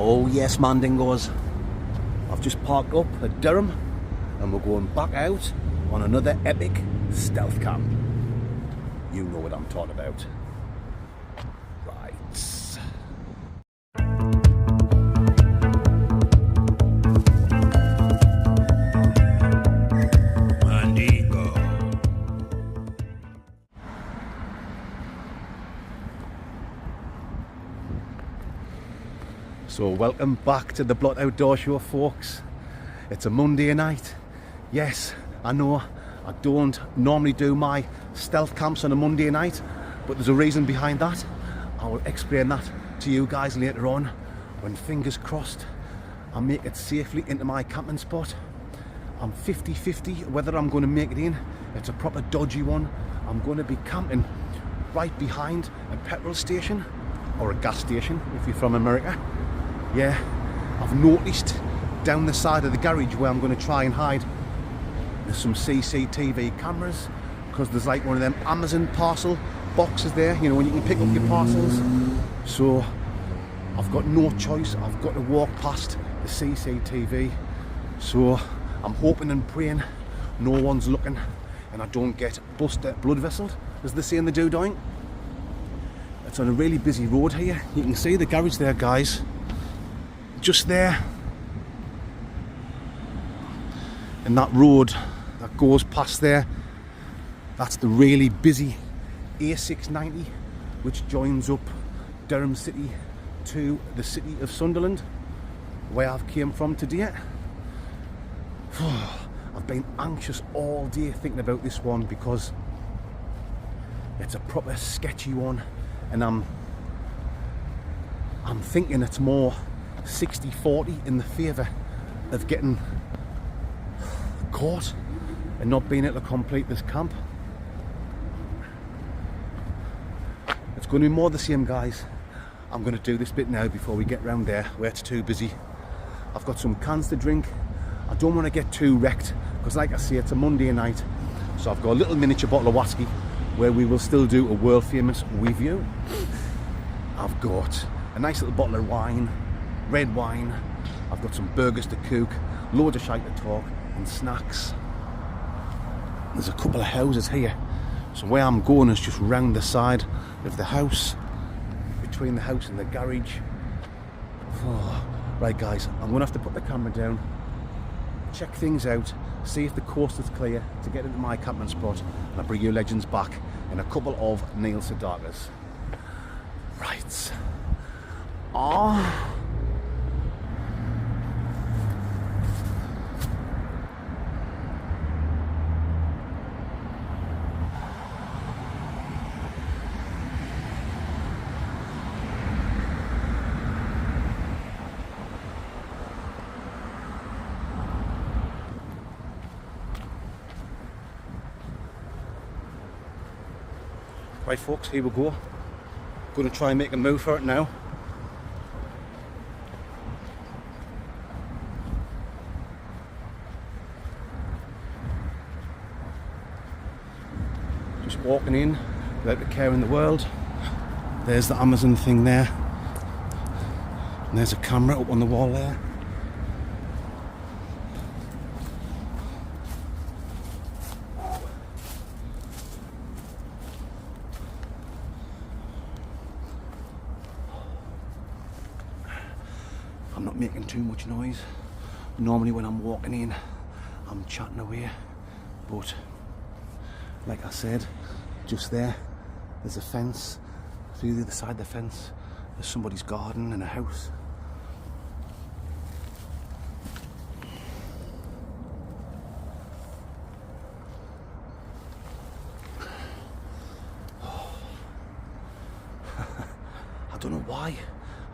Oh yes, Mandingos. I've just parked up at Durham and we're going back out on another epic stealth camp. You know what I'm talking about. Right. Mandingo. So welcome back to the Blot Outdoor Show, folks. It's a Monday night. Yes, I know I don't normally do my stealth camps on a Monday night, but there's a reason behind that. I will explain that to you guys later on when, fingers crossed, I make it safely into my camping spot. I'm 50-50 whether I'm going to make it in. It's a proper dodgy one. I'm going to be camping right behind a petrol station or a gas station if you're from America. Yeah, I've noticed down the side of the garage where I'm going to try and hide, there's some CCTV cameras, because there's like one of them Amazon parcel boxes there, you know, when you can pick up your parcels. So I've got no choice, I've got to walk past the CCTV. So I'm hoping and praying no one's looking and I don't get blood vesseled, as they say in the doodoing. It's on a really busy road here. You can see the garage there, guys. Just there, and that road that goes past there, that's the really busy A690 which joins up Durham City to the city of Sunderland, where I've came from today. I've been anxious all day thinking about this one because it's a proper sketchy one, and I'm thinking it's more 60-40 in the favour of getting caught and not being able to complete this camp. It's going to be more the same, guys. I'm going to do this bit now before we get round there where it's too busy. I've got some cans to drink. I don't want to get too wrecked because, like I say, it's a Monday night. So I've got a little miniature bottle of whiskey where we will still do a world famous review. I've got a nice little bottle of wine, red wine. I've got some burgers to cook, loads of shite to talk, and snacks. There's a couple of houses here, so where I'm going is just round the side of the house, between the house and the garage. Right, guys, I'm gonna have to put the camera down, check things out, see if the coast is clear to get into my camping spot, and I'll bring you legends back in a couple of Neil Sedakas. Right. Right, folks, here we go. Going to try and make a move for it now. Just walking in without a care in the world. There's the Amazon thing there, and there's a camera up on the wall there. I'm not making too much noise. Normally when I'm walking in, I'm chatting away, but like I said, just there's a fence. Through the other side of the fence, there's somebody's garden and a house. I don't know why.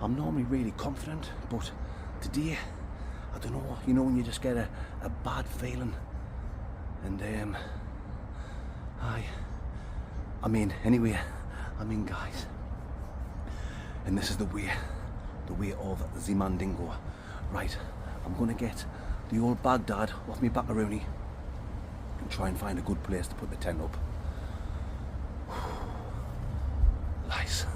I'm normally really confident, but today, I don't know, you know when you just get a bad feeling, and anyway, guys, and this is the way of the Mandingo. Right, I'm gonna get the old Baghdad off me backaroonie and try and find a good place to put the tent up. Nice.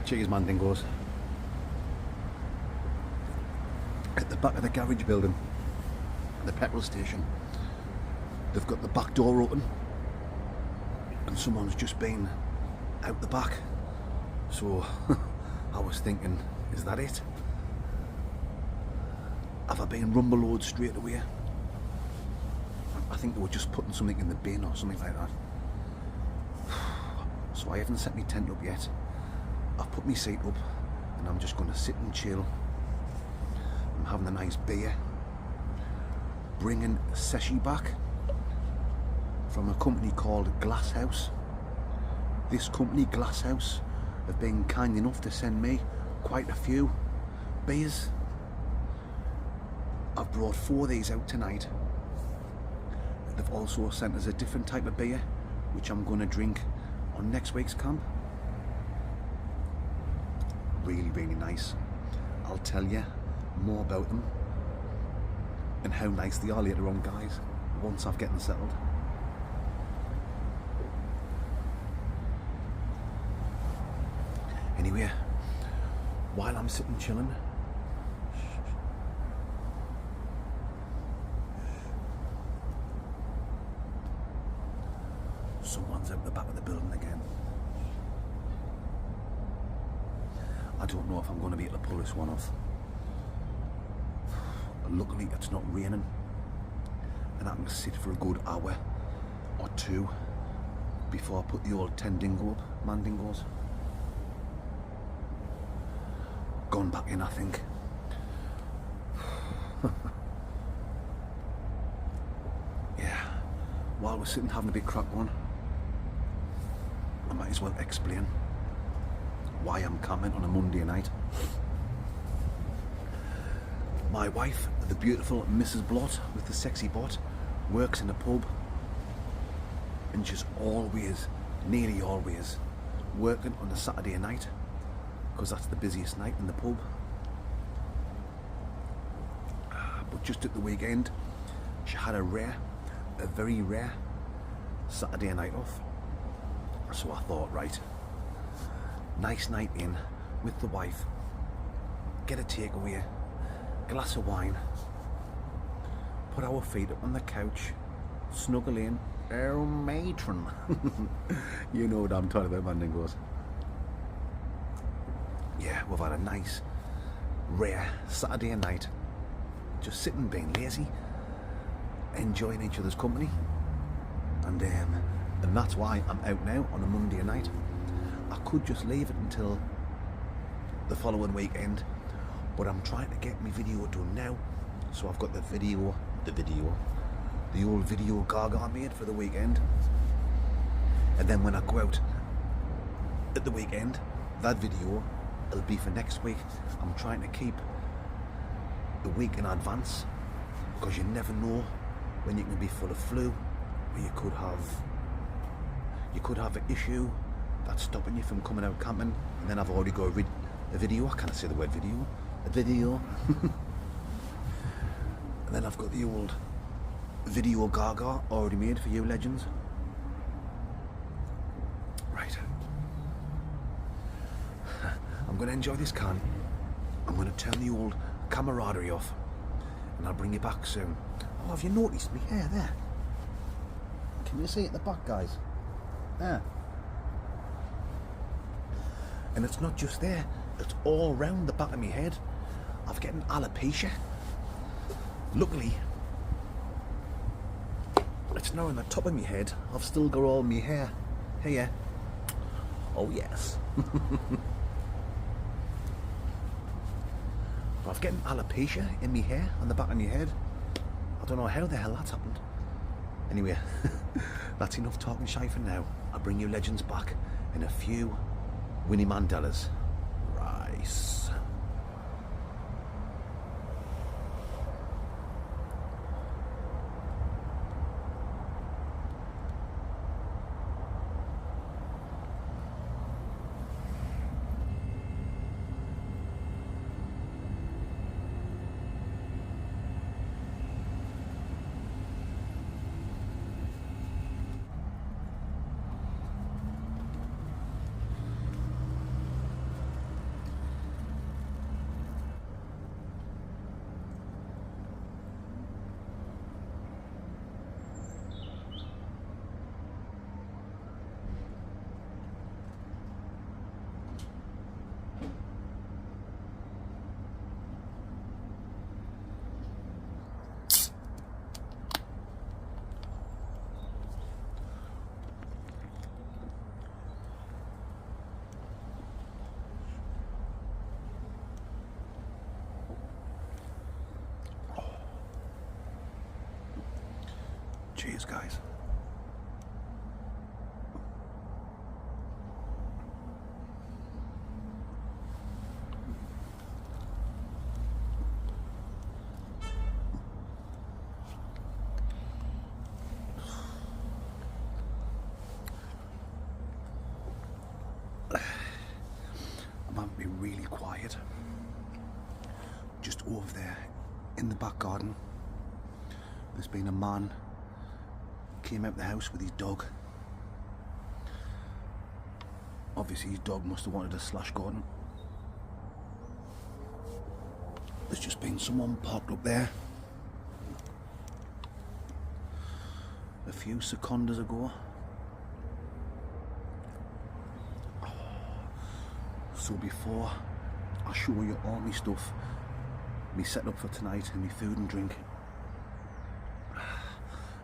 Cheers, Mandingos. At the back of the garage building, the petrol station, they've got the back door open and someone's just been out the back. So I was thinking, is that it? Have I been rumble load straight away? I think they were just putting something in the bin or something like that. So I haven't set my tent up yet. I've put my seat up and I'm just going to sit and chill. I'm having a nice beer. Bringing Seshi back from a company called Glasshouse. This company, Glasshouse, have been kind enough to send me quite a few beers. I've brought 4 of these out tonight. They've also sent us a different type of beer, which I'm going to drink on next week's camp. Really, really nice. I'll tell you more about them and how nice they are later on, guys, once I've gotten settled. Anyway, while I'm sitting chilling, someone's out the back of the building again. I don't know if I'm going to be able to pull this one off. Luckily it's not raining and I can sit for a good hour or 2 before I put the old tendingo up, Mandingos. Gone back in, I think. Yeah, while we're sitting having a big crack on, I might as well explain why I'm camping on a Monday night. My wife, the beautiful Mrs. Blott with the sexy bot, works in a pub and she's always, nearly always, working on a Saturday night because that's the busiest night in the pub. But just at the weekend, she had a very rare Saturday night off. So I thought, right, nice night in with the wife, get a takeaway, glass of wine, put our feet up on the couch, snuggle in, oh matron. You know what I'm talking about, Mandingos. Yeah, we've had a nice, rare Saturday night, just sitting being lazy, enjoying each other's company, and that's why I'm out now on a Monday night. I could just leave it until the following weekend, but I'm trying to get my video done now, so I've got the old video gaga made for the weekend, and then when I go out at the weekend, that video will be for next week. I'm trying to keep the week in advance because you never know when you can be full of flu, or you could have an issue that's stopping you from coming out camping, and then I've already got a video, I can't say the word video, a video, and then I've got the old video gaga already made for you legends. Right, I'm going to enjoy this can. I'm going to turn the old camaraderie off and I'll bring you back soon. Oh, have you noticed me hair there? Can you see it at the back, guys? There. And it's not just there, it's all round the back of my head. I've getting alopecia. Luckily, it's now on the top of my head. I've still got all my hair here. Oh yes. But I've getting alopecia in my hair on the back of my head. I don't know how the hell that's happened. Anyway, that's enough talking shy for now. I'll bring you legends back in a few Winnie Mandelas. Rice. Cheers, guys. I'm having to be really quiet. Just over there in the back garden, there's been a man came out the house with his dog. Obviously his dog must have wanted a slash garden. There's just been someone parked up there a few seconds ago. So before I show you all my stuff, me setup for tonight and my food and drink,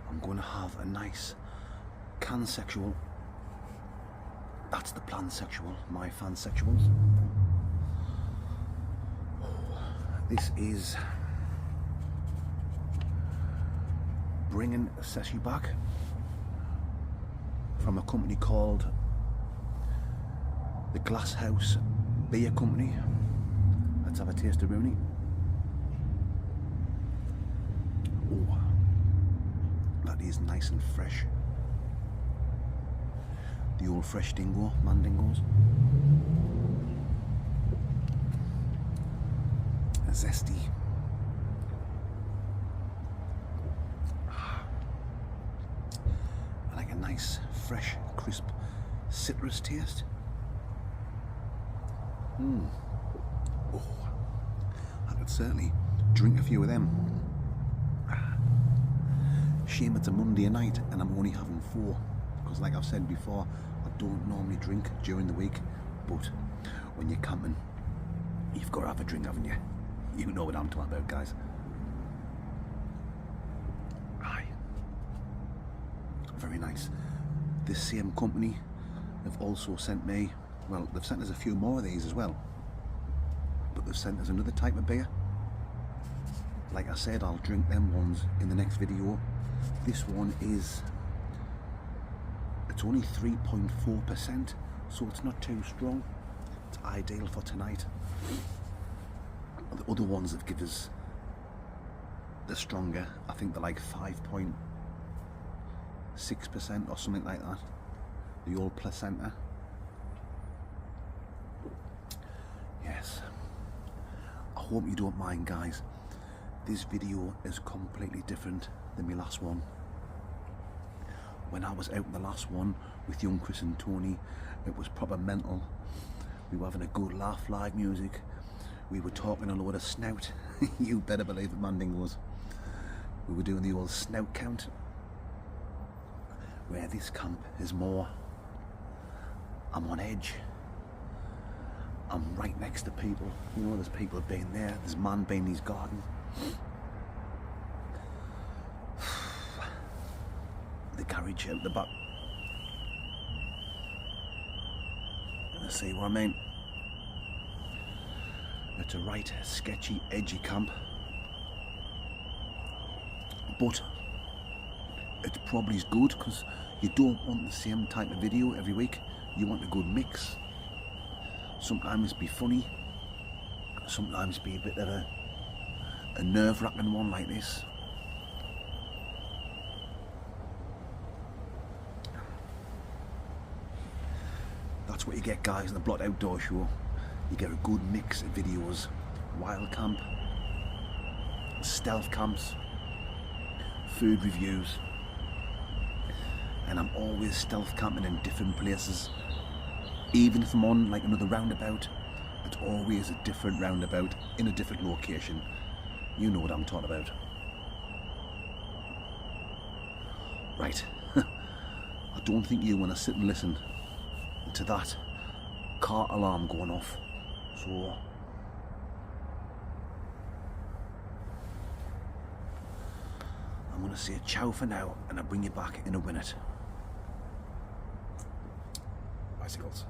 I'm going to have a nice pansexual. That's the pansexual, my fansexuals. This is bringing a session back from a company called the Glass House Beer Company. Let's have a taste of Rooney. Oh, that is nice and fresh. The old fresh dingo, mandingos. Zesty. I like a nice, fresh, crisp, citrus taste. Oh, I could certainly drink a few of them. Shame it's a Monday night and I'm only having 4, because like I've said before, I don't normally drink during the week, but when you're camping, you've got to have a drink, haven't you? You know what I'm talking about, guys. Aye. Very nice. This same company have also sent me, well, they've sent us a few more of these as well, but they've sent us another type of beer. Like I said, I'll drink them ones in the next video. This one is, it's only 3.4%, so it's not too strong. It's ideal for tonight. The other ones that give us the stronger, I think they're like 5.6% or something like that. The old placenta. Yes. I hope you don't mind, guys. This video is completely different than my last one. When I was out in the last one with young Chris and Tony, it was proper mental. We were having a good laugh, live music. We were talking a load of snout. You better believe it, mandingos. We were doing the old snout count. Where this camp is more, I'm on edge. I'm right next to people. You know, there's people being there. There's man being in his garden. The carriage out the back. See what I mean? It's a right sketchy, edgy camp, but it's probably good because you don't want the same type of video every week. You want a good mix. Sometimes be funny, sometimes be a bit of a nerve-wracking one like this. That's what you get, guys, in the Blot Outdoor Show. You get a good mix of videos. Wild camp, stealth camps, food reviews, and I'm always stealth camping in different places. Even if I'm on like another roundabout, it's always a different roundabout in a different location. You know what I'm talking about. Right. I don't think you want to sit and listen to that car alarm going off. So I'm going to say ciao for now, and I'll bring you back in a minute. Bicycles.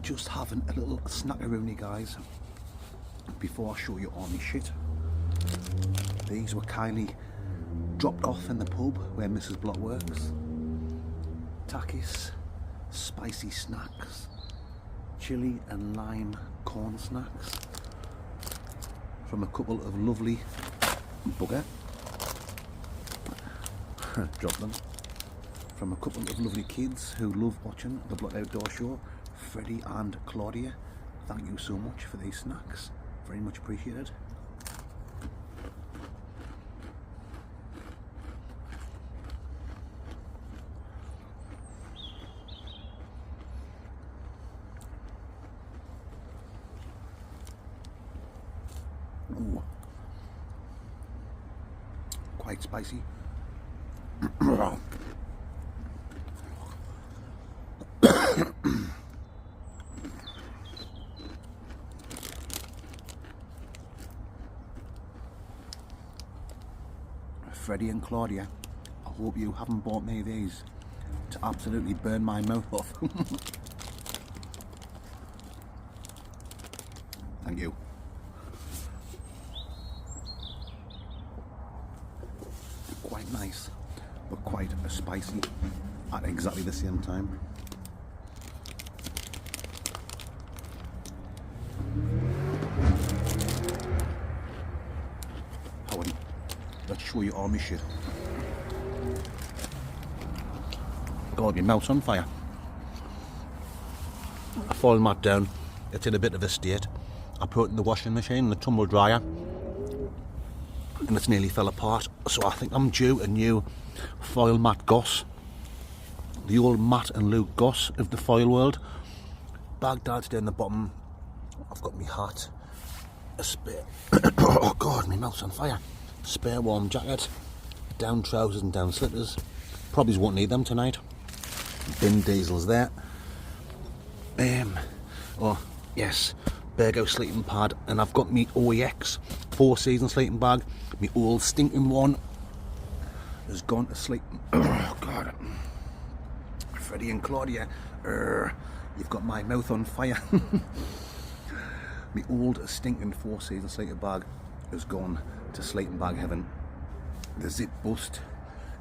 just having a little snackaroonie, guys, before I show you all my shit. These were kindly dropped off in the pub where Mrs. Blot works. Takis, spicy snacks, chili and lime corn snacks from a couple of lovely bugger. Drop them. From a couple of lovely kids who love watching the Blot Outdoor Show, Freddie and Claudia. Thank you so much for these snacks. Very much appreciated. Ooh. Quite spicy. Freddie and Claudia, I hope you haven't bought me these to absolutely burn my mouth off. Thank you. Quite nice, but quite spicy at exactly the same time. Howdy. Let's show you all my shit. God, my mouth's on fire. I foiled mat down. It's in a bit of a state. I put it in the washing machine, the tumble dryer, and it's nearly fell apart. So I think I'm due a new foil mat Goss. The old Matt and Luke Goss of the foil world. Baghdad's down the bottom. I've got my hat, a spare. Oh God, my mouth's on fire. Spare warm jacket, down trousers and down slippers. Probably won't need them tonight. Bin diesel's there. Oh yes, Bergo sleeping pad, and I've got me OEX 4-season sleeping bag. My old stinking one has gone to sleep. Oh God, Freddie and Claudia, you've got my mouth on fire. My old stinking 4-season sleeping bag has gone to sleeping bag heaven. The zip bust,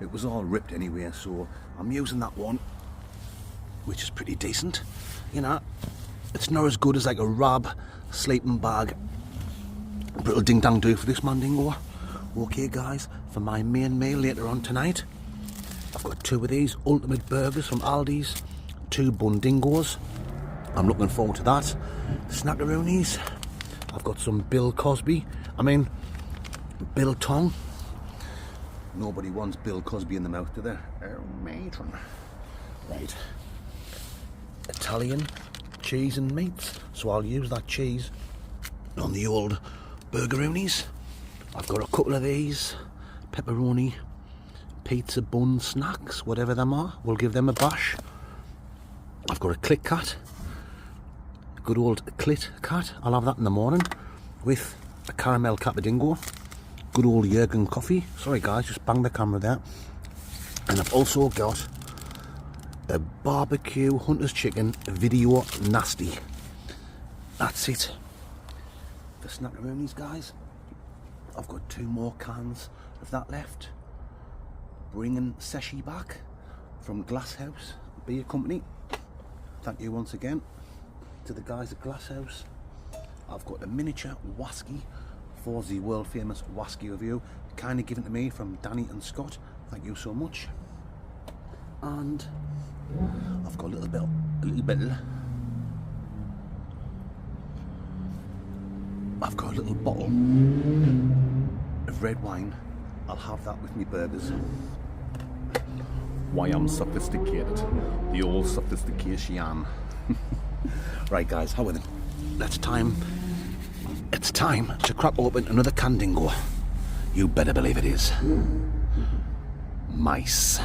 it was all ripped anyway, so I'm using that one, which is pretty decent. You know, it's not as good as like a Rab sleeping bag, but it'll ding dang do for this mandingo. Okay guys, for my main meal later on tonight, I've got 2 of these ultimate burgers from Aldi's, 2 bundingos. I'm looking forward to that. Snackaroonies. I've got some Biltong. Nobody wants Bill Cosby in the mouth, do they? Oh, matron. Right. Italian cheese and meats. So I'll use that cheese on the old burgeroonies. I've got a couple of these pepperoni pizza bun snacks, whatever them are. We'll give them a bash. I've got a Kit Kat. Good old Kit Kat. I'll have that in the morning with a caramel cappuccino. Good old Jurgen coffee. Sorry guys, just banged the camera there. And I've also got a barbecue hunter's chicken video nasty. That's it. The snackaroonies, guys. I've got 2 more cans of that left. Bringing Seshi back from Glasshouse Beer Company. Thank you once again to the guys at Glasshouse. I've got a miniature Wasky for the world famous Wasky review, kindly given to me from Danny and Scott. Thank you so much. And I've got a little bit I've got a little bottle of red wine. I'll have that with me burgers. Why I'm sophisticated. The old sophistication. Right guys, how are they? It's time to crack open another Candingo. You better believe it is. Mice.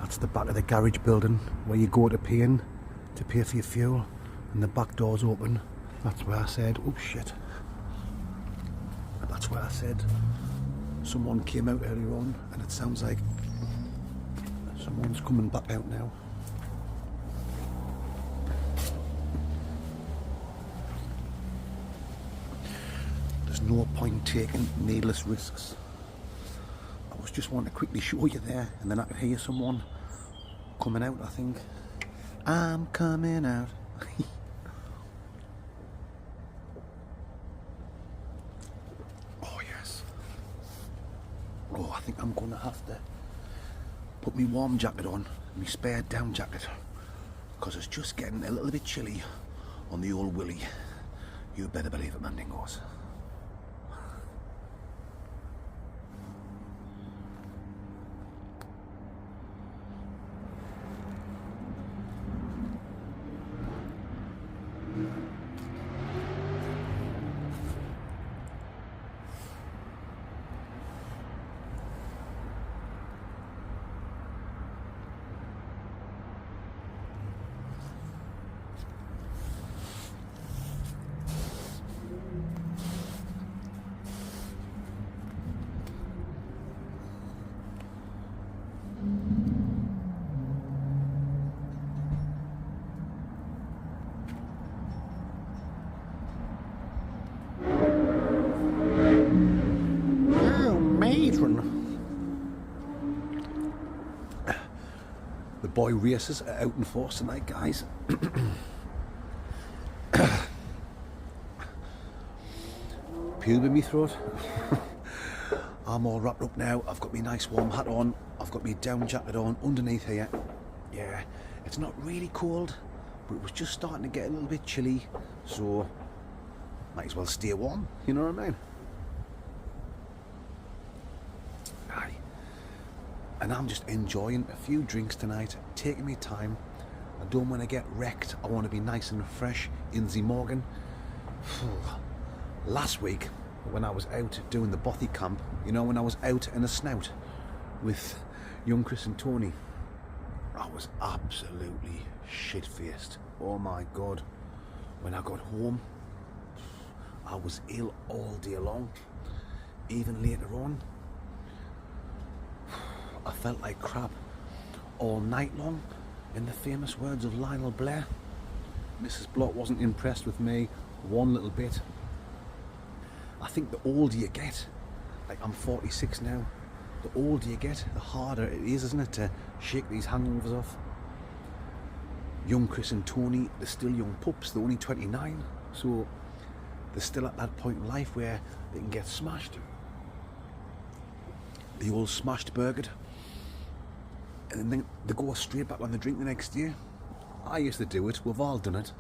That's the back of the garage building where you go to pay in to pay for your fuel, and the back door's open. That's where I said, oh shit. That's where I said someone came out earlier on, and it sounds like someone's coming back out now. There's no point taking needless risks. I was just wanting to quickly show you there, and then I could hear someone coming out, I think. I'm coming out. Oh yes. Oh, I think I'm gonna have to put my warm jacket on, my spare down jacket, because it's just getting a little bit chilly on the old willy. You better believe it, Mandingos. The boy races are out in force tonight, guys. Pube in my throat. I'm all wrapped up now. I've got my nice warm hat on. I've got my down jacket on underneath here. Yeah, it's not really cold, but it was just starting to get a little bit chilly, so might as well stay warm, you know what I mean? Aye. And I'm just enjoying a few drinks tonight, taking me time. I don't want to get wrecked. I want to be nice and fresh in the morning. Last week, when I was out doing the bothy camp, you know, when I was out in a snout with young Chris and Tony, I was absolutely shit-faced. Oh my God. When I got home, I was ill all day long. Even later on, I felt like crap all night long. In the famous words of Lionel Blair, Mrs. Blott wasn't impressed with me one little bit. I think the older you get, like I'm 46 now, the older you get, the harder it is, isn't it, to shake these hangovers off. Young Chris and Tony, they're still young pups, they're only 29, so they're still at that point in life where they can get smashed. The old smashed burgered, and then they go straight back on the drink the next year. I used to do it, we've all done it.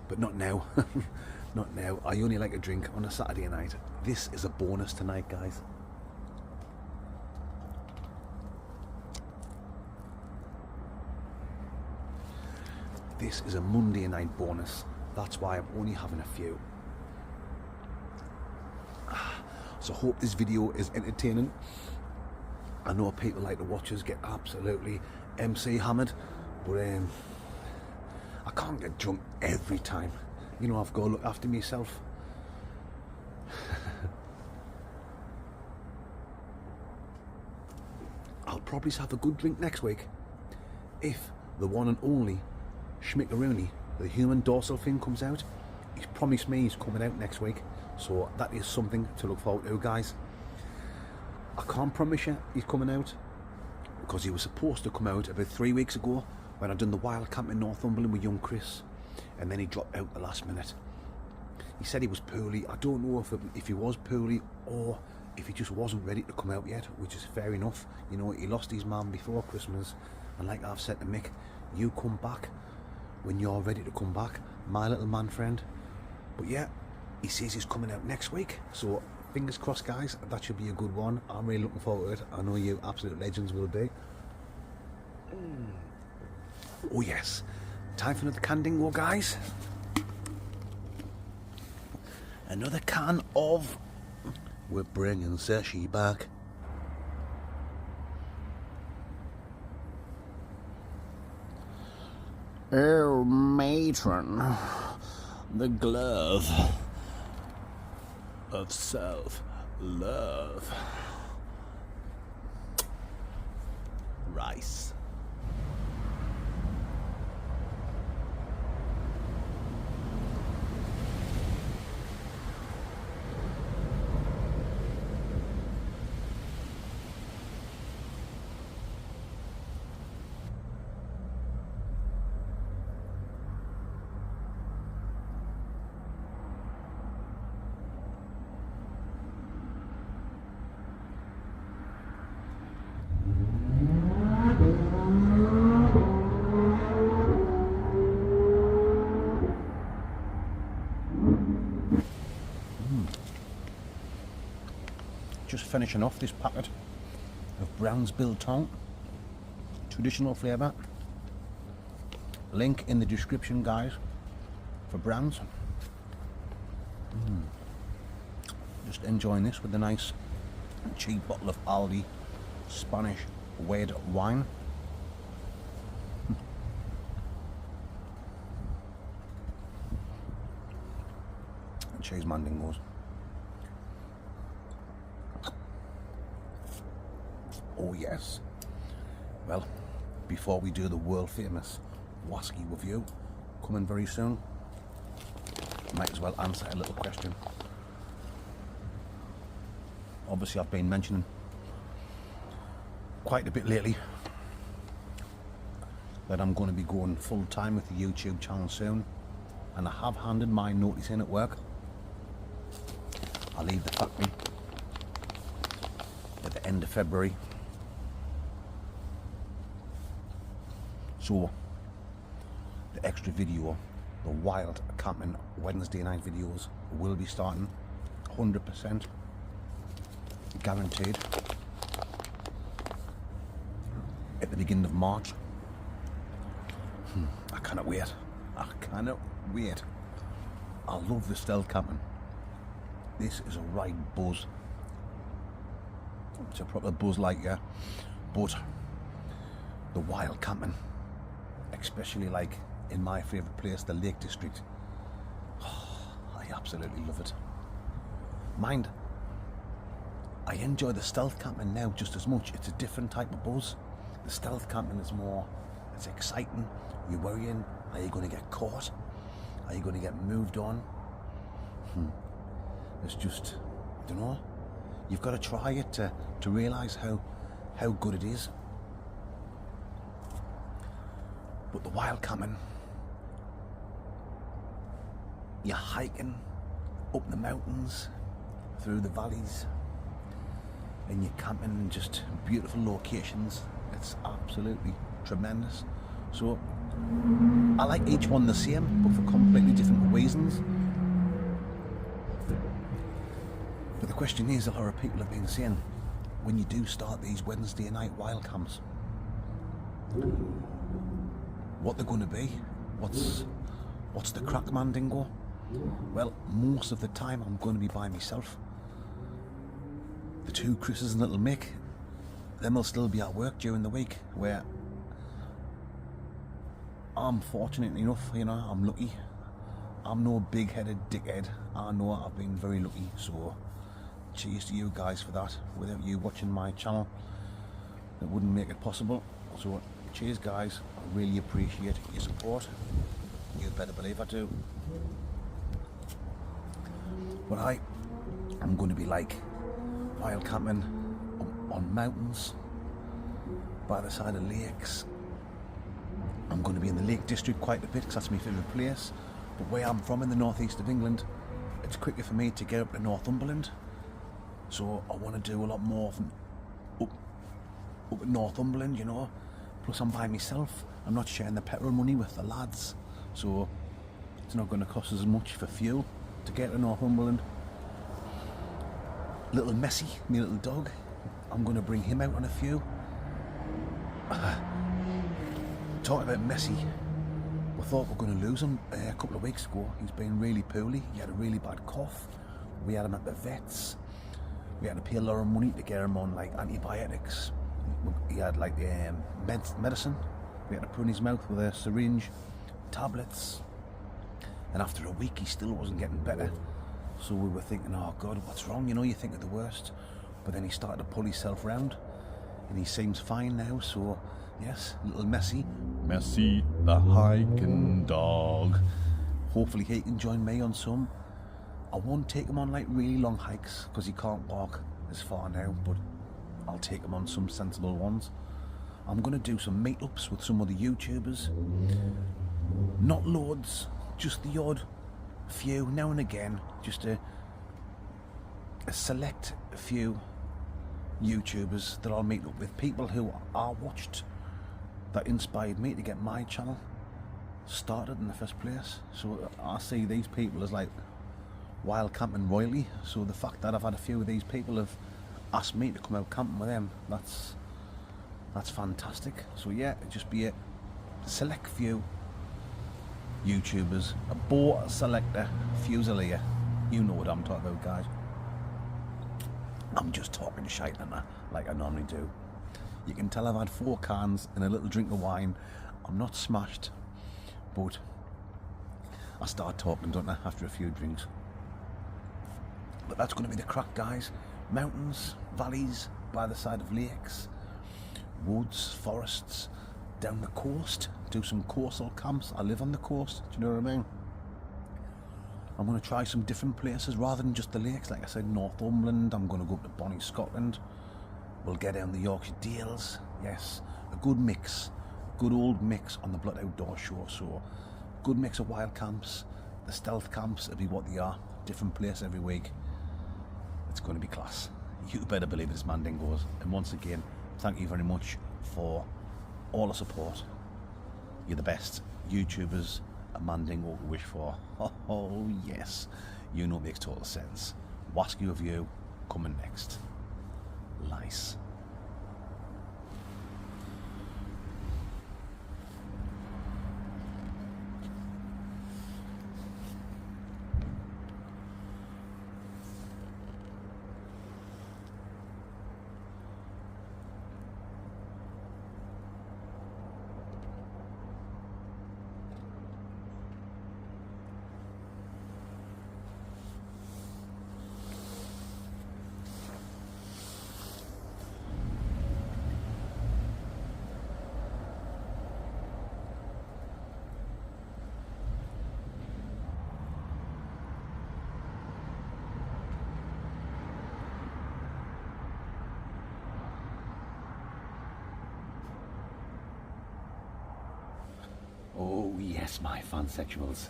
But not now. Not now. I only like a drink on a Saturday night. This is a bonus tonight, guys. This is a Monday night bonus. That's why I'm only having a few. So I hope this video is entertaining. I know people like to watch us get absolutely MC hammered, but I can't get drunk every time. You know, I've got to look after myself. I'll probably have a good drink next week if the one and only Schmickaroony, the human dorsal fin, comes out. He's promised me he's coming out next week, so that is something to look forward to, guys. I can't promise you he's coming out because he was supposed to come out about 3 weeks ago when I done the wild camp in Northumberland with young Chris, and then he dropped out the last minute. He said he was poorly. I don't know if he was poorly or if he just wasn't ready to come out yet, which is fair enough. You know, he lost his mum before Christmas, and like I've said to Mick, you come back when you're ready to come back, my little man friend. But yeah, he says he's coming out next week, so fingers crossed, guys. That should be a good one. I'm really looking forward to it. I know you absolute legends will be. Oh yes, time for another can dingo, guys. Another can of We're Bringing Sashi Back. Oh, matron, the glove of self-love. Rice. Just finishing off this packet of Brown's Biltong, traditional flavour. Link in the description, guys, for Brown's. Just enjoying this with a nice cheap bottle of Aldi Spanish red wine. And cheese mandingos. Oh yes. Well, before we do the world famous Wasky review, coming very soon, might as well answer a little question. Obviously I've been mentioning quite a bit lately that I'm going to be going full time with the YouTube channel soon, and I have handed my notice in at work. I leave the factory at the end of February. So the extra video, the wild camping Wednesday night videos, will be starting 100% guaranteed at the beginning of March. I cannot wait. I cannot wait. I love the stealth camping. This is a right buzz. It's a proper buzz like, yeah, but the wild camping, especially like in my favourite place, the Lake District, I absolutely love it. Mind, I enjoy the stealth camping now just as much. It's a different type of buzz. The stealth camping is more, it's exciting. You're worrying, are you going to get caught? Are you going to get moved on? It's just, I don't know. You've got to try it to realise how good it is. But the wild camping, you're hiking up the mountains, through the valleys, and you're camping in just beautiful locations. It's absolutely tremendous. So I like each one the same, but for completely different reasons. But the question is, a lot of people have been saying, when you do start these Wednesday night wild camps, what they're going to be, what's the crack, Mandingo? Well, most of the time I'm going to be by myself. The two Chris's and little Mick, them will still be at work during the week, where I'm fortunate enough, you know, I'm lucky. I'm no big-headed dickhead. I know I've been very lucky, so cheers to you guys for that. Without you watching my channel, it wouldn't make it possible. So cheers guys, I really appreciate your support. You better believe I do. But I'm going to be like wild camping on mountains, by the side of lakes. I'm going to be in the Lake District quite a bit because that's my favourite place. But where I'm from in the northeast of England, it's quicker for me to get up to Northumberland. So I want to do a lot more from up at Northumberland, you know. Plus I'm by myself. I'm not sharing the petrol money with the lads. So it's not going to cost us as much for fuel to get to Northumberland. Little Messi, my little dog, I'm going to bring him out on a few. Talking about Messi, we thought we were going to lose him a couple of weeks ago. He's been really poorly. He had a really bad cough. We had him at the vets. We had to pay a lot of money to get him on like antibiotics. He had like medicine. We had to put in his mouth with a syringe tablets. And after a week, he still wasn't getting better. So we were thinking, oh God, what's wrong? You know, you think of the worst. But then he started to pull himself round, and he seems fine now. So yes, little Messi the hiking dog. Hopefully he can join me on some. I won't take him on like really long hikes because he can't walk as far now, but I'll take him on some sensible ones. I'm going to do some meetups with some other YouTubers. Not loads, just the odd few now and again. Just a select few YouTubers that I'll meet up with. People who I watched that inspired me to get my channel started in the first place. So I see these people as like wild camping royalty. So the fact that I've had a few of these people have asked me to come out camping with them, that's fantastic. So yeah, just be a select few YouTubers, a bow selector, fusilier. You know what I'm talking about, guys. I'm just talking shite like I normally do. You can tell I've had 4 cans and a little drink of wine. I'm not smashed, but I start talking, don't I, after a few drinks. But that's going to be the crack, guys. Mountains, valleys, by the side of lakes, woods, forests, down the coast, do some coastal camps. I live on the coast, do you know what I mean? I'm going to try some different places rather than just the lakes. Like I said, Northumberland, I'm going to go up to Bonnie, Scotland. We'll get down the Yorkshire Dales. Yes, a good mix, good old mix on the Blood Outdoor Show. So, good mix of wild camps. The stealth camps will be what they are. Different place every week. It's going to be class. You better believe it's Mandingos. And once again, thank you very much for all the support. You're the best YouTubers a Mandingo could wish for. Oh yes, you know it makes total sense. Wasky review coming next. Lice. Oh yes, my fansexuals,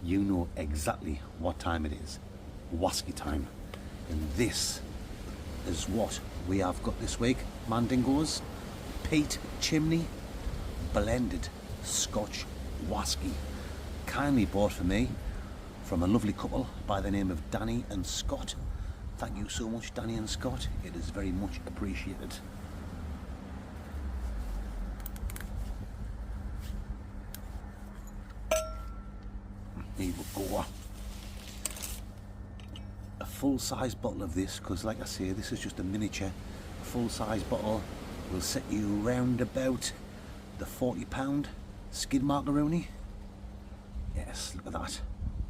you know exactly what time it is. Wasky time. And this is what we have got this week. Mandingos, peat chimney, blended Scotch wasky. Kindly bought for me from a lovely couple by the name of Danny and Scott. Thank you so much, Danny and Scott. It is very much appreciated. Here we go. A full-size bottle of this, because like I say, this is just a miniature. A full-size bottle will set you round about the £40 skid macaroni. Yes, look at that.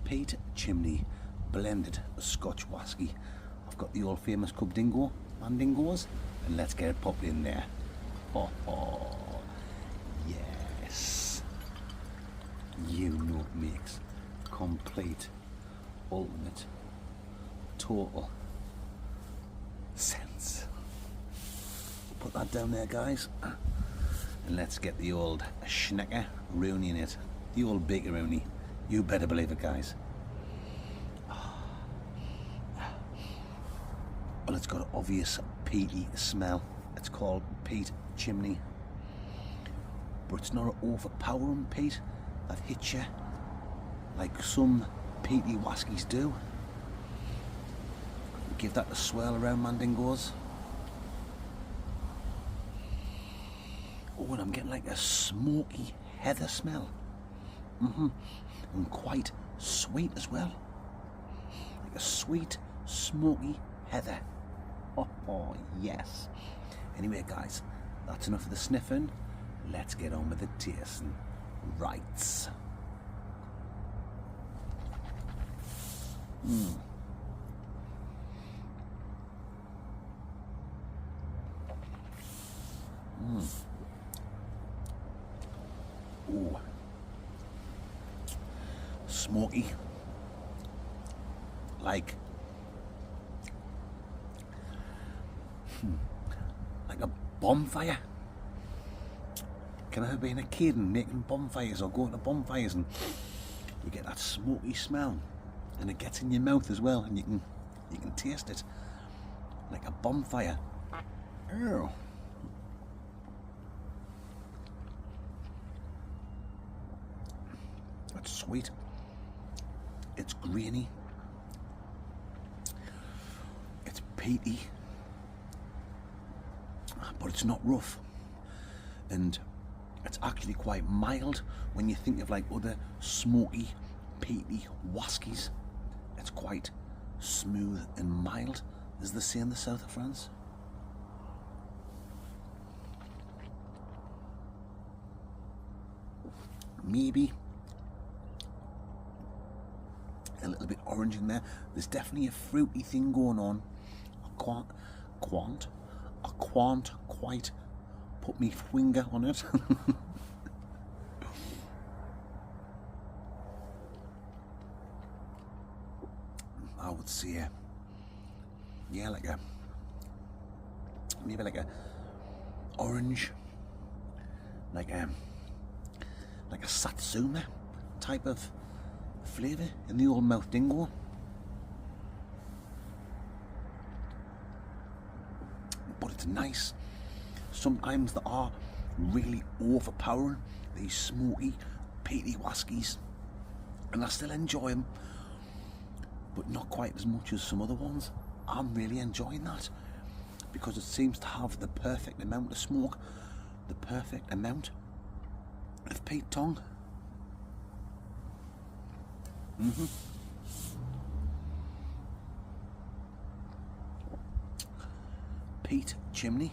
Peat chimney blended Scotch whisky. I've got the old famous Cub Dingo, Mandingos, and let's get it popped in there. Oh, yes. You know it makes complete, ultimate, total sense. Put that down there, guys, and let's get the old schnecker rooney in it. The old baker rooney. You better believe it, guys. Well, it's got an obvious peaty smell. It's called peat chimney, but it's not an overpowering peat that hits you like some peaty whiskies do. Give that a swirl around, Mandingos. Oh, and I'm getting like a smoky heather smell. And quite sweet as well. Like a sweet, smoky heather. Oh, yes. Anyway, guys, that's enough of the sniffing. Let's get on with the tasting. Rights. Ooh. Smoky. Like a bonfire. Can I have been a kid and making bonfires or going to bonfires and you get that smoky smell and it gets in your mouth as well and you can taste it like a bonfire. Oh. It's sweet. It's grainy. It's peaty. But it's not rough. And it's actually quite mild when you think of like other smoky, peaty whiskies. It's quite smooth and mild, as they say in the south of France. Maybe a little bit orange in there. There's definitely a fruity thing going on. I can't quite put my finger on it. I would say, yeah, maybe like a orange, like a satsuma type of flavour in the old mouth dingo. But it's nice. Sometimes they are really overpowering, these smoky, peaty whiskies, and I still enjoy them, but not quite as much as some other ones. I'm really enjoying that because it seems to have the perfect amount of smoke, the perfect amount of peat tongue. Peat chimney.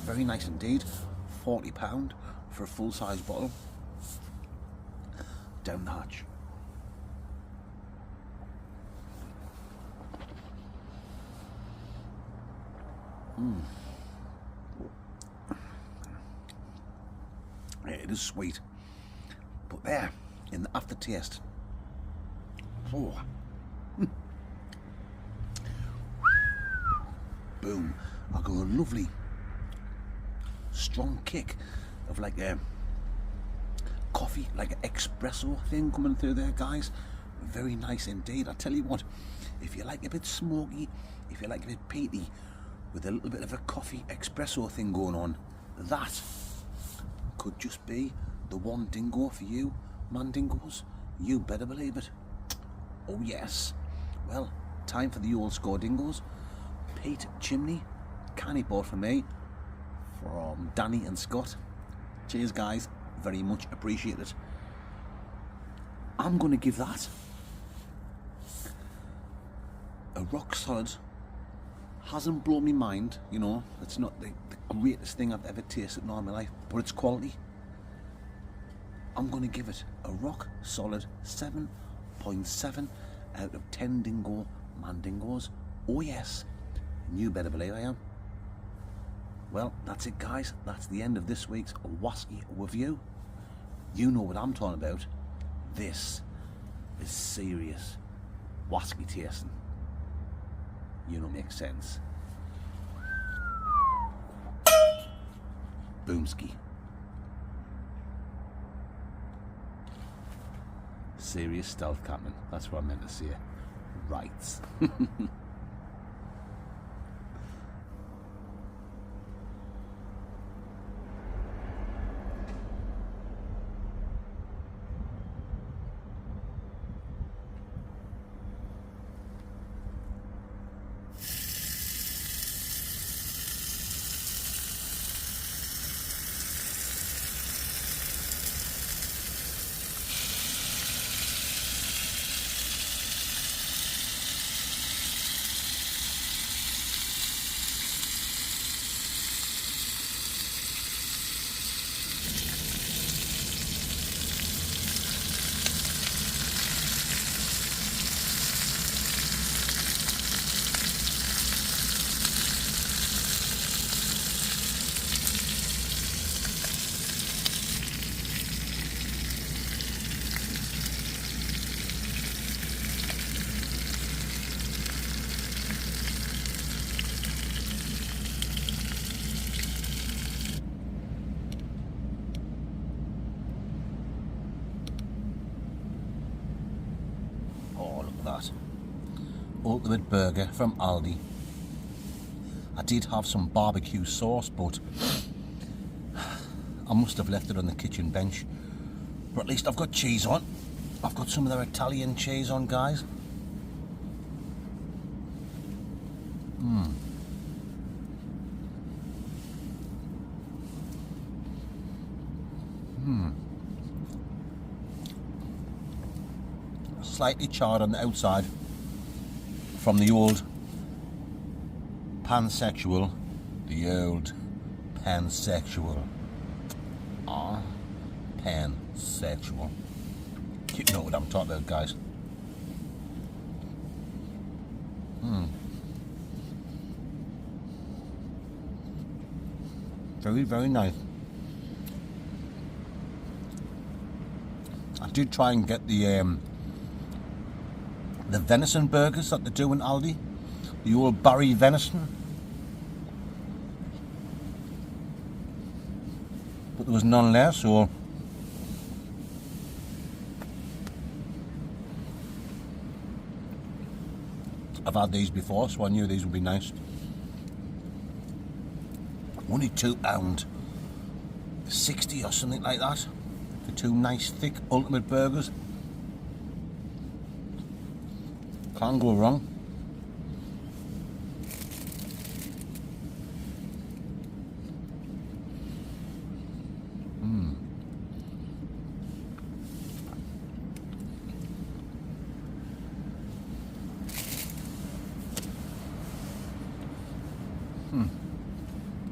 Very nice indeed. £40 for a full-size bottle. Down the hatch. Yeah, it is sweet, but there, in the aftertaste, oh, boom, I got a lovely strong kick of like a coffee, like an espresso thing coming through there, guys. Very nice indeed. I tell you what, if you like a bit smoky, if you like a bit peaty, with a little bit of a coffee espresso thing going on, that could just be the one dingo for you, mandingos. You better believe it. Oh yes. Well, time for the old score dingoes. Peat chimney, canny bought for me, from Danny and Scott. Cheers guys, very much appreciated. I'm going to give that a rock solid. Hasn't blown my mind, you know, it's not the greatest thing I've ever tasted in all my life, but it's quality. I'm going to give it a rock solid 7.7 out of 10 dingo mandingos. Oh yes, and you better believe I am. Well, that's it guys, that's the end of this week's whiskey review. You know what I'm talking about. This is serious whiskey tasting. You know, makes sense. Boomski. Serious stealth captain. That's what I meant to say. Right. ultimate burger from Aldi. I did have some barbecue sauce, but I must have left it on the kitchen bench. But at least I've got cheese on. I've got some of their Italian cheese on, guys. Slightly charred on the outside from the old pansexual. The old pansexual. Pansexual. You know what I'm talking about, guys. Very, very nice. I did try and get the venison burgers that they do in Aldi. The old Barry venison. But there was none there, so I've had these before, so I knew these would be nice. Only £2.60 or something like that for two nice thick ultimate burgers. Can't go wrong.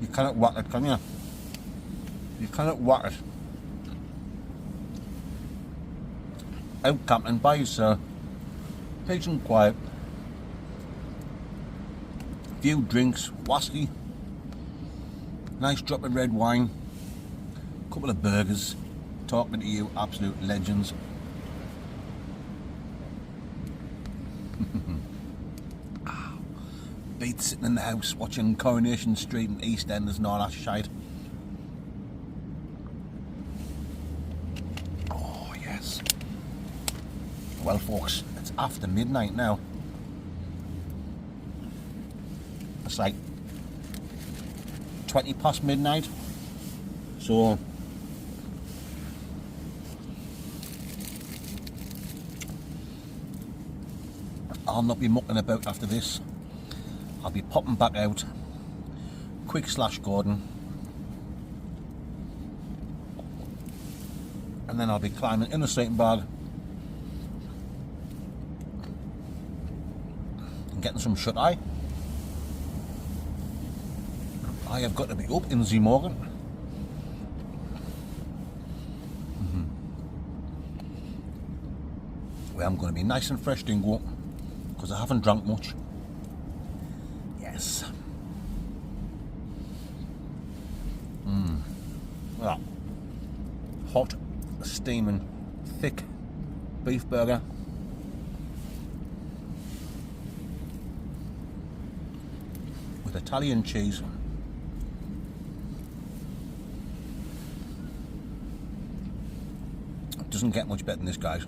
You cannot whack it, can you? You cannot whack it. Out camping by yourself, peace and quiet. Few drinks, whiskey, nice drop of red wine, couple of burgers, talking to you absolute legends. Beat sitting in the house watching Coronation Street and EastEnders and all that shite. Oh yes. Well folks, it's after midnight now. It's like 20 past midnight. So I'll not be mucking about after this. I'll be popping back out, quick slash Gordon, and then I'll be climbing in the sleeping bag and getting some shut eye. I have got to be up in the morning. Where I'm going to be nice and fresh dingo because I haven't drunk much. Yes. That hot, steaming, thick beef burger. With Italian cheese. It doesn't get much better than this, guys.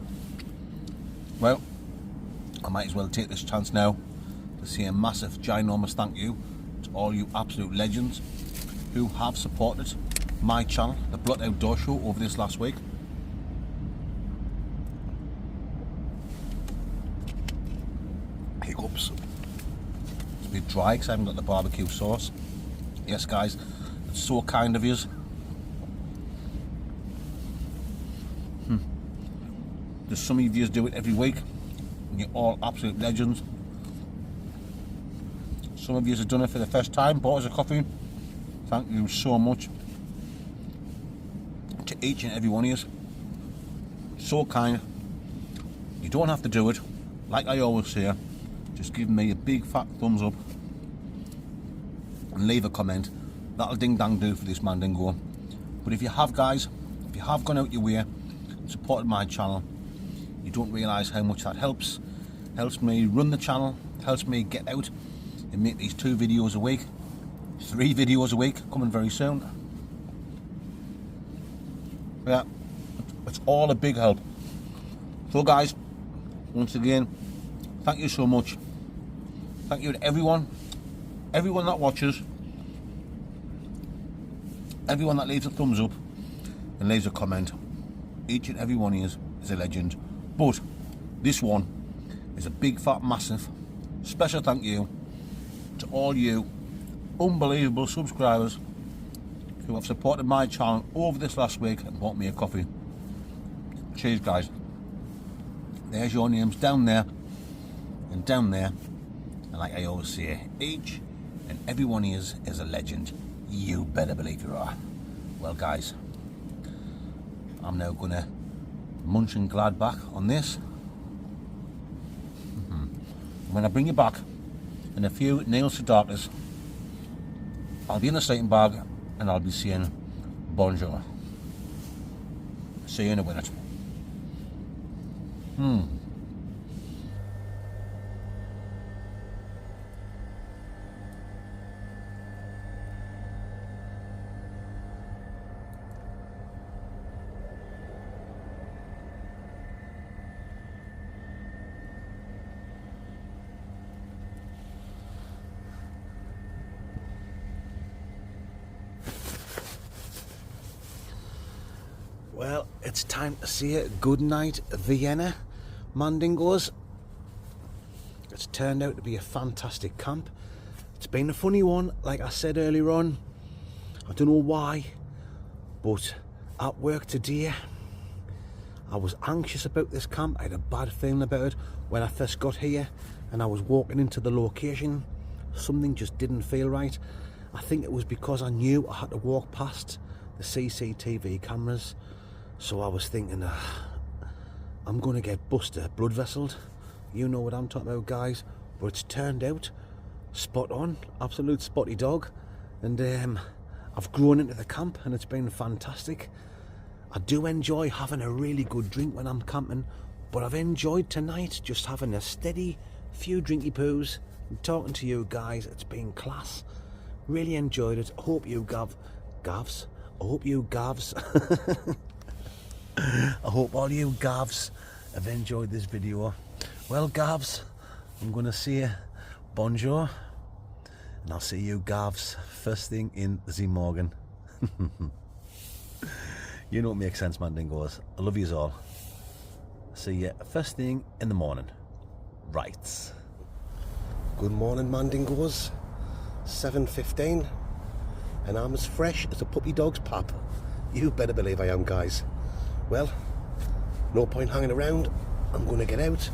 Well, I might as well take this chance now to say a massive, ginormous thank you to all you absolute legends who have supported my channel, the Blood Outdoor Show, over this last week. Hiccups. It's a bit dry because I haven't got the barbecue sauce. Yes, guys, it's so kind of yous. There's some of you do it every week, and you're all absolute legends. Some of you have done it for the first time, bought us a coffee. Thank you so much to each and every one of you. So kind. You don't have to do it. Like I always say, just give me a big fat thumbs up and leave a comment. That'll ding dang do for this man dingo. But if you have, guys, if you have gone out your way and supported my channel, you don't realise how much that helps. Helps me run the channel, helps me get out and make these 2 videos a week, 3 videos a week, coming very soon. Yeah, it's all a big help. So guys, once again, thank you so much. Thank you to everyone that watches, everyone that leaves a thumbs up and leaves a comment. Each and every one of you is a legend. But this one is a big fat massive special thank you to all you unbelievable subscribers who have supported my channel over this last week and bought me a coffee. Cheers, guys. There's your names down there and down there, and like I always say, each and every one of you is a legend. You better believe you are. Well, guys, I'm now gonna munch and glad back on this. When I bring you back in a few nails to darkness, I'll be in a sleeping bag and I'll be saying bonjour. See you in a minute. Well, it's time to say good night, Vienna, Mandingos. It's turned out to be a fantastic camp. It's been a funny one, like I said earlier on. I don't know why, but at work today, I was anxious about this camp. I had a bad feeling about it when I first got here, and I was walking into the location. Something just didn't feel right. I think it was because I knew I had to walk past the CCTV cameras. So I was thinking, I'm going to get busted, blood vesseled. You know what I'm talking about, guys. But it's turned out spot on, absolute spotty dog. And I've grown into the camp and it's been fantastic. I do enjoy having a really good drink when I'm camping, but I've enjoyed tonight just having a steady few drinky poos and talking to you guys. It's been class. Really enjoyed it. I hope you Gavs. I hope you Gavs. I hope all you Gavs have enjoyed this video. Well, Gavs, I'm going to say bonjour, and I'll see you Gavs first thing in the morning. You know it makes sense, Mandingos. I love yous all. See you first thing in the morning. Right. Good morning, Mandingos. 7:15, and I'm as fresh as a puppy dog's pap. You better believe I am, guys. Well, no point hanging around. I'm going to get out.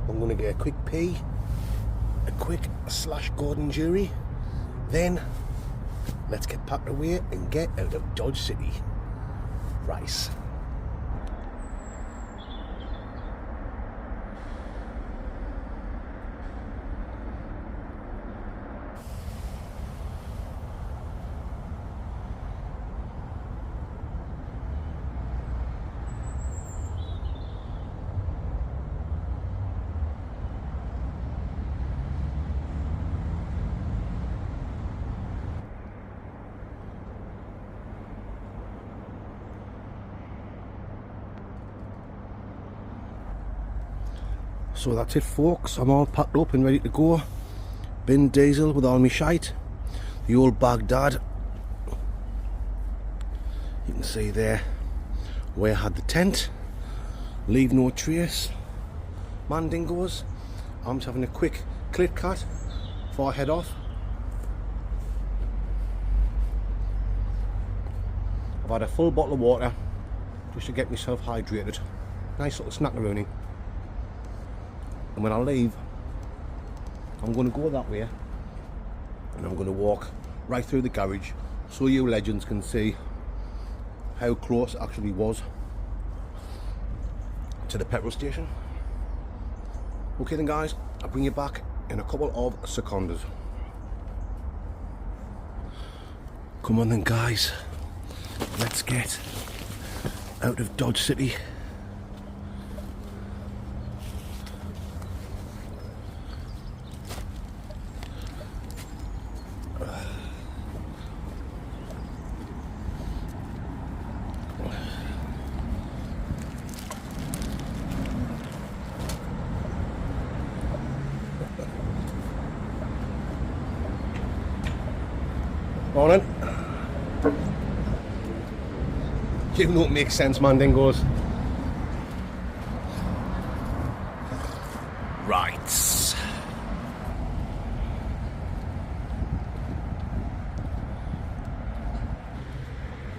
I'm going to get a quick pee, a quick Gordon jury. Then, let's get packed away and get out of Dodge City. Rice. So that's it, folks. I'm all packed up and ready to go. Bin diesel with all my shite. The old Baghdad. You can see there where I had the tent. Leave no trace. Mandingos. I'm just having a quick clit cat before I head off. I've had a full bottle of water just to get myself hydrated. Nice little snackaroonie. And when I leave, I'm going to go that way and I'm going to walk right through the garage so you legends can see how close it actually was to the petrol station. Okay then, guys, I'll bring you back in a couple of seconds. Come on then, guys, let's get out of Dodge City. Morning. You know it makes sense, man, dingoes. Right.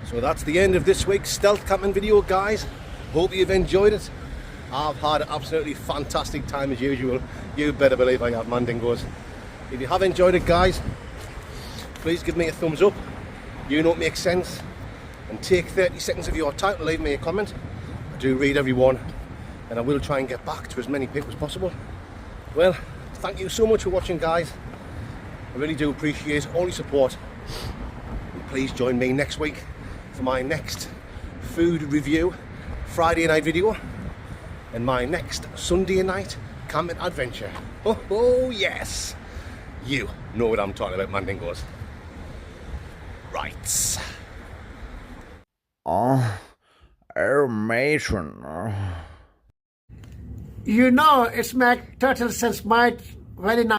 So that's the end of this week's stealth camping video, guys. Hope you've enjoyed it. I've had an absolutely fantastic time as usual. You better believe I have, man, dingoes. If you have enjoyed it, guys, please give me a thumbs up. You know it makes sense. And take 30 seconds of your time to leave me a comment. I do read every one, and I will try and get back to as many people as possible. Well, thank you so much for watching, guys. I really do appreciate all your support. And please join me next week for my next food review Friday night video and my next Sunday night camping adventure. Oh yes, you know what I'm talking about, man, dingoes. Right. Oh, matron. You know, it's make total sense, mate. Very nice.